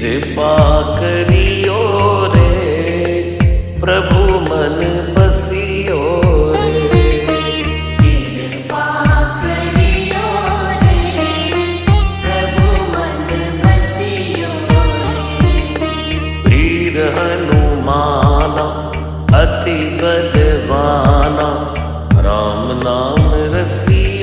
कृपा करियो रे प्रभु मन बसियो रे। कृपा करियो रे प्रभु मन बसियो रे। वीर हनुमाना अति बलवाना राम नाम रसिया